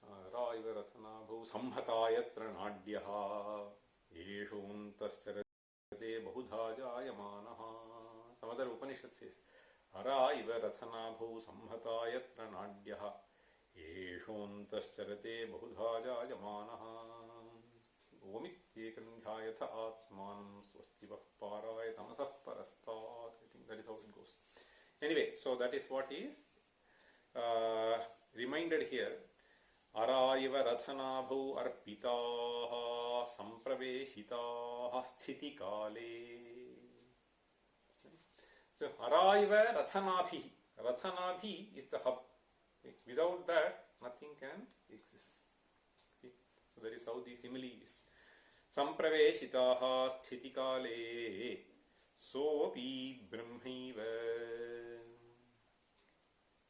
Ara iva rathanabhu. Samhatayatra nadyaha. Yeshuntasarate bahudha jayamanaha. Some other Upanishad says, Ara iva rathanabhu samhatayatra nadyaha. Yeshuntasarate bahudha jayamanaha. Omityekam dhyayatha atmanam swastivah paraya tamasah parastat. I think that is how it goes. Anyway, so that is what is reminded here. Ara iva rathanabhu arpitaha sampraveshitaha sthiti kale. So ara iva rathanabhi. Rathanabhi is the hub. Without that, nothing can exist. Okay. So that is how the simile is. Sampraveshitaha sthiti kale sopi brahmaiva.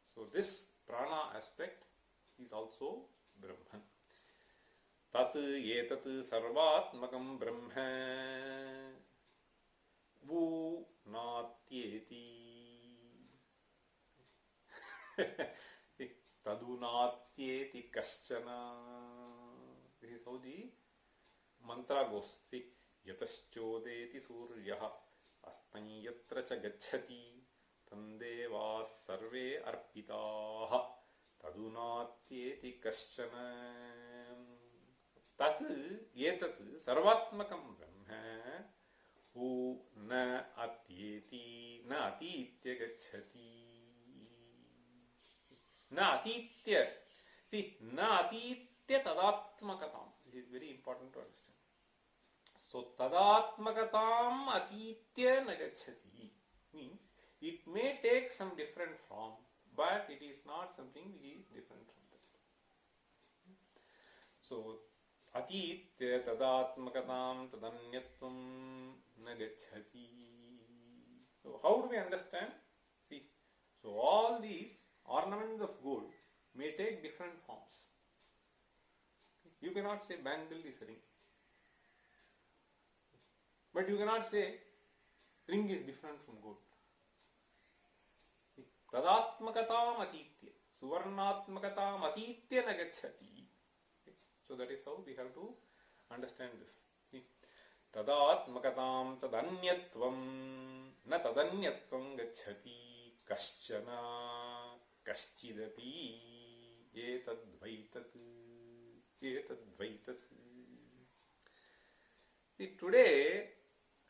So this prana aspect is also Brahman. Tat etat sarvatmakam brahma vu natyeti. Tadunatyeti kaschana. This is how the mantra goes. See, yataschodeti suryaha astanyatra cha gacchati tandevas sarve arpitaha tadunatyeti kaschana. Tat etat sarvatmakam brahma hu na atyeti na atitya gacchati. Na atitya. See, na atitya tadatmakatam. This is very important to understand. So, tadatmakatam atitya nagachati means it may take some different form, but it is not something which is different from that. So, atitya tadatmakatam tadanyatvam nagachati. So, how do we understand? See, so all these ornaments of gold may take different forms. You cannot say bangle is a ring. But you cannot say ring is different from gold. Tadatmakatam atitya, suvarnatmakatam atitya nagachati. So that is how we have to understand this. Tadatmakatam tadanyatvam na tadanyatvam gacchati kaschana kaschidapi etadvaitat. See, today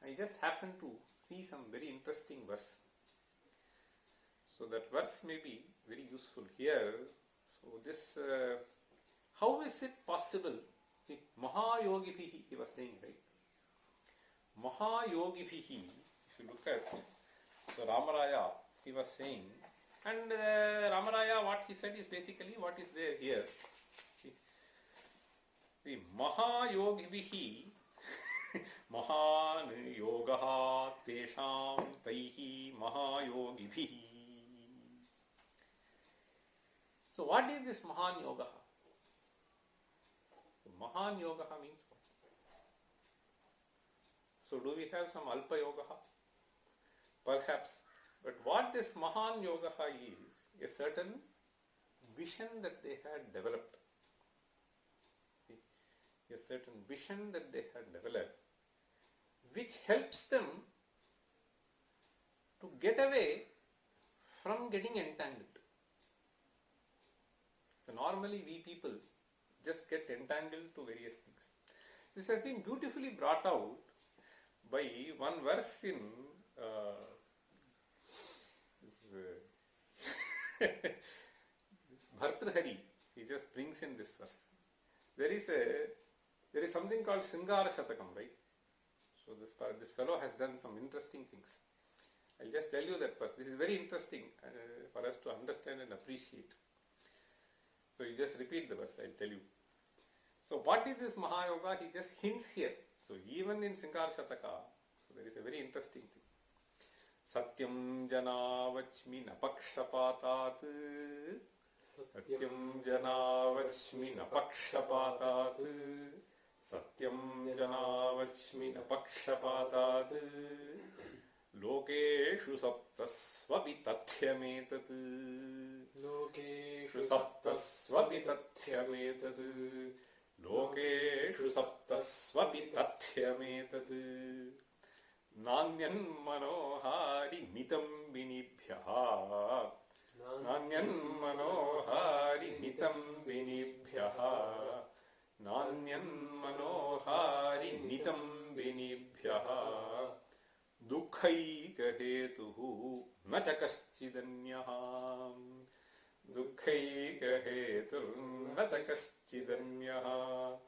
I just happened to see some very interesting verse. So that verse may be very useful here. So this, how is it possible? See, Mahayogibhihi, he was saying, right? Mahayogibhihi, if you look at the Ramaraya, he was saying, and Ramaraya, what he said is basically what is there here. See, Mahayogibhihi Mahan yogaha tesham taihi mahayogibhihi. So what is this Mahan yogaha? Mahan yogaha means what? So do we have some Alpa yogaha? Perhaps. But what this Mahan yogaha is, a certain vision that they had developed. A certain vision that they had developed, which helps them to get away from getting entangled. So normally we people just get entangled to various things. This has been beautifully brought out by one verse in this Bhartrhari. He just brings in this verse. There is something called Sringara Shatakam, right? So this fellow has done some interesting things. I'll just tell you that first. This is very interesting for us to understand and appreciate. So you just repeat the verse, I'll tell you. So what is this Mahayoga? He just hints here. So even in Sringara Shataka, so there is a very interesting thing. Satyam janavachmi napakshapatat. Satyam janavachmi napakshapatat. Satyam janavachmi napakshapatat. Lokeshu saptasvapi tathyametat. Lokeshu saptasvapi tathyametat. Lokeshu saptasvapi tathyametat. Nanyan manohari nitam vinibhyaha. Nanyan manohari nitam vinibhyaha. Nanyan manohari nitam vinibhyaha. Dukhaika hetuhu na cha kaschidanyah. Dukhaika hetuhu na cha kaschidanyah.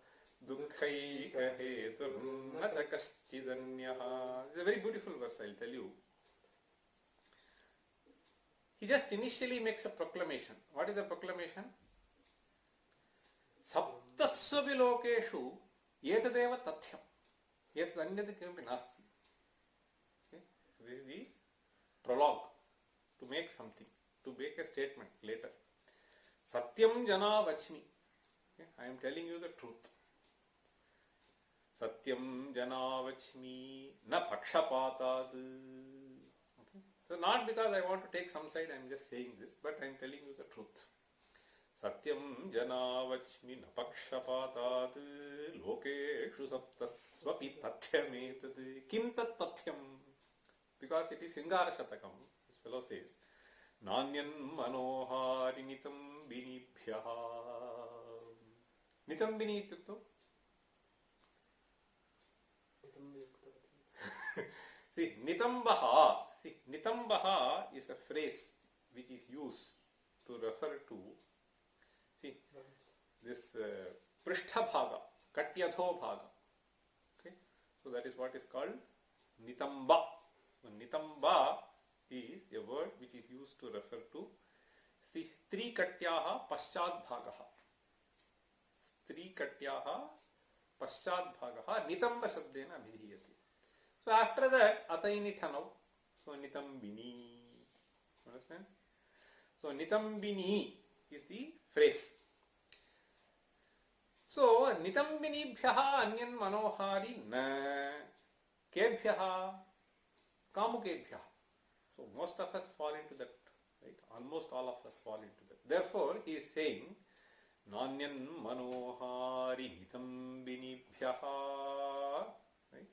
Dukhaika hetuhu na cha kaschidanyah. It's a very beautiful verse, I'll tell you. He just initially makes a proclamation. What is the proclamation? Saptasvapi lokeshu etadeva tathyam. Etad anyat kimapi nasti. This is the prologue to make something, to make a statement later. Satyam jana vachmi. I am telling you the truth. Satyam jana vachmi na pakshapatat. So not because I want to take some side, I am just saying this, but I am telling you the truth. Satyam jana vachmi na pakshapatat. Lokeshu saptasvapi tathyametat. Kim tat tathyam? Because it is Sringara Shatakam. This fellow says, Nanyan manohari nitambinibhyaha. Nitambini ityukto? See, nitambaha. See, nitambaha is a phrase which is used to refer to, see, this prishtha bhaga, katyatho bhaga. Okay, so that is what is called nitamba. So nitamba is a word which is used to refer to, see, stri katyaha paschat bhagaha. Stri katyaha paschat bhagaha nitamba shabdena vidhiyate. So after that, ataini thanau. So nitambini. Understand? So nitambini is the phrase. So nitambinibhyaha anyan manohari na kebhyaha kamukebhyaha. So most of us fall into that, right? Almost all of us fall into that. Therefore, he is saying nanyan manohari nitambinibhyaha. Right?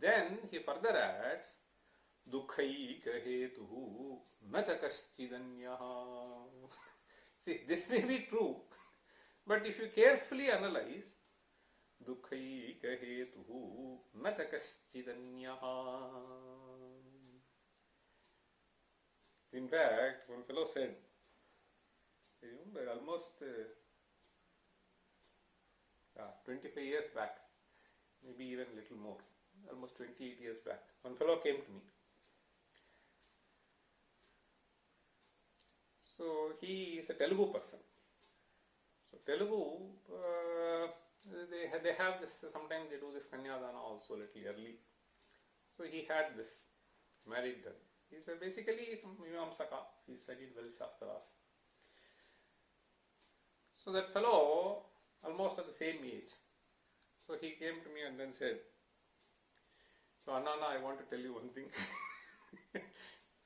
Then he further adds dukhaika hetuhu na cha kaschidanyah. See, this may be true, but if you carefully analyze, dukhaika hetuhu na cha kaschidanyah. In fact, one fellow said, almost 25 years back, maybe even a little more, almost 28 years back, one fellow came to me. So he is a Telugu person. So Telugu, they have this, sometimes they do this Kanyadana also a little early. So he had this, married them. He's basically some Mimamsaka. He studied well Shastras. So that fellow, almost at the same age, so he came to me and then said, so Anana, I want to tell you one thing.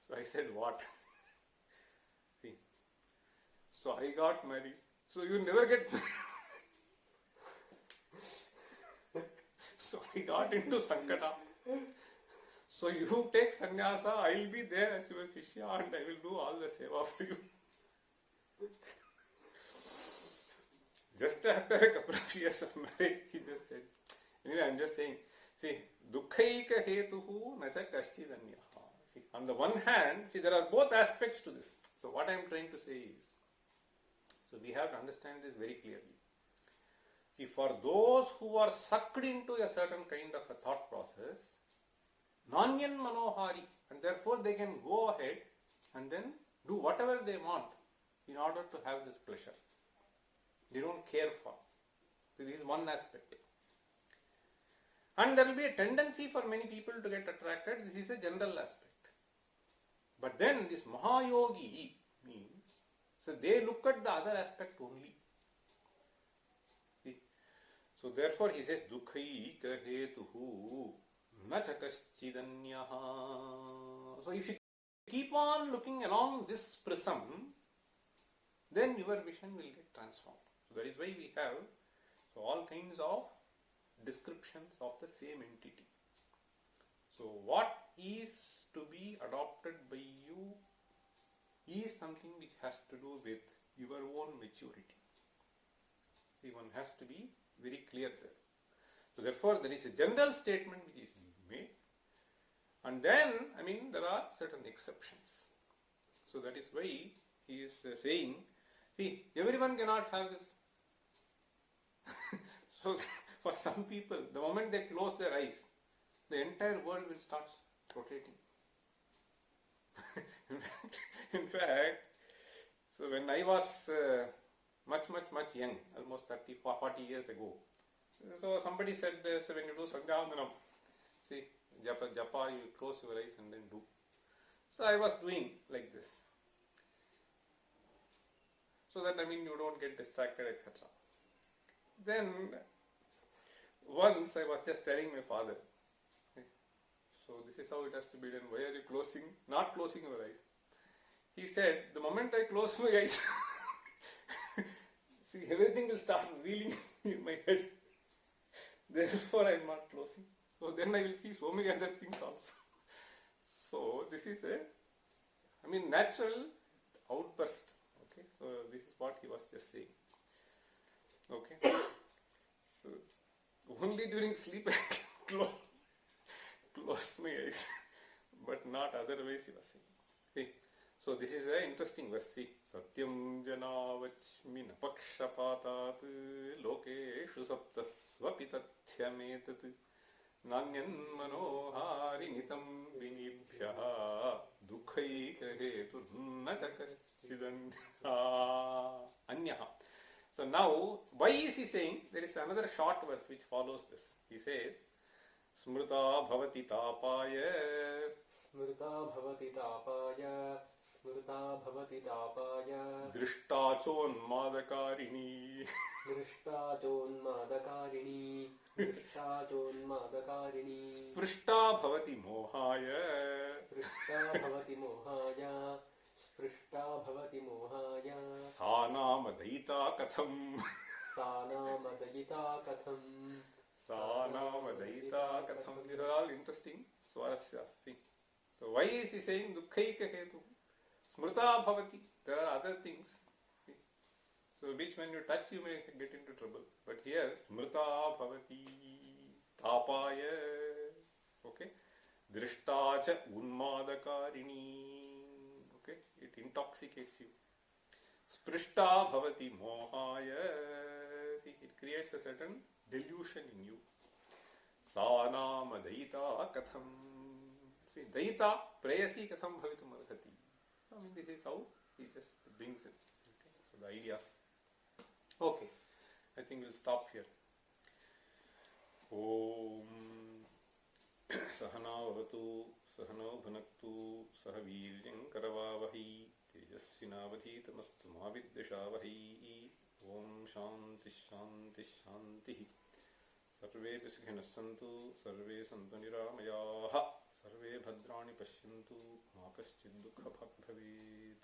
So I said, what? See, so I got married. So you never get married. So I got into Sankata. So you take sannyasa, I will be there as your Shishya and I will do all the seva for you. Just after a couple of years of marriage, he just said, anyway, I am just saying, see, dukhaika hetuhu na cha kaschidanyah. See, on the one hand, see, there are both aspects to this. So what I am trying to say is, so we have to understand this very clearly. See, for those who are sucked into a certain kind of a thought process, nanyan manohari, and therefore they can go ahead and then do whatever they want in order to have this pleasure. They don't care for. So this is one aspect. And there will be a tendency for many people to get attracted. This is a general aspect. But then this Mahayogi means, so they look at the other aspect only. See? So therefore he says, dukhaika hetuhu na cha kaschidanyah. So if you keep on looking along this prism, then your vision will get transformed. So that is why we have so all kinds of descriptions of the same entity. So what is to be adopted by you is something which has to do with your own maturity. See, one has to be very clear there. So therefore there is a general statement which is made, and then, I mean, there are certain exceptions. So that is why he is saying, see, everyone cannot have this. So for some people, the moment they close their eyes, the entire world will start rotating. in fact, so when I was much young, almost 30, 40 years ago, so somebody said, so when you do Sandhyavandanam, see, japa, you close your eyes and then do. So I was doing like this. So that, I mean, you don't get distracted, etc. Then, once I was just telling my father, so this is how it has to be done. Why are you not closing your eyes? He said, the moment I close my eyes, see, everything will start reeling in my head. Therefore, I am not closing. So then I will see so many other things also. So this is a I mean, natural outburst. Okay, so this is what he was just saying. Okay, so only during sleep I can close my eyes, but not otherwise, he was saying. See, so this is an interesting verse. See, Satyam janavachmi napakshapatat lokeshu saptasvapi tathyametat nanyan manohari nitam vinibhyaha dukhaika hetu natakaschidan anyaha. So now, why is he saying? There is another short verse which follows this. He says, Smrta bhavati tapaya. Smrta bhavati tapaya. Smrta bhavati tapaya. Drishtachonmadakarini. Drishtachonmadakarini. Drishtachonmadakarini. Sprishta bhavati mohaya. Sprishta bhavati mohaya. Sprishta bhavati mohaya. Sanamadaita katham. Sanamadaita katham. Sanamadaita katham. These are all interesting swarasyas. See. So why is he saying dukkhaika hetu? Smrta bhavati. There are other things. See. So which when you touch you may get into trouble. But here smrta bhavati tapaya. Okay. Drishtacha unmadakarini. Okay, it intoxicates you. Sprishta bhavati mohaya. See, it creates a certain delusion in you. Sanama daita katham. See, daita prayasi katham bhavitum arhati. I mean, this is how he just brings it. Okay, so the ideas. Okay, I think we'll stop here. Om Sahana Vavatu Sahano Bhunaktu Sahaviryam Karavavahi Tejasvinavadhitamastu Maviddishavahi. Om Shanti Shanti Shanti. Sarve Sukhinas Santu Sarve Santu Niramayaha Sarve Bhadrani Pashyantu Ma Kaschid Dukha Bhavet.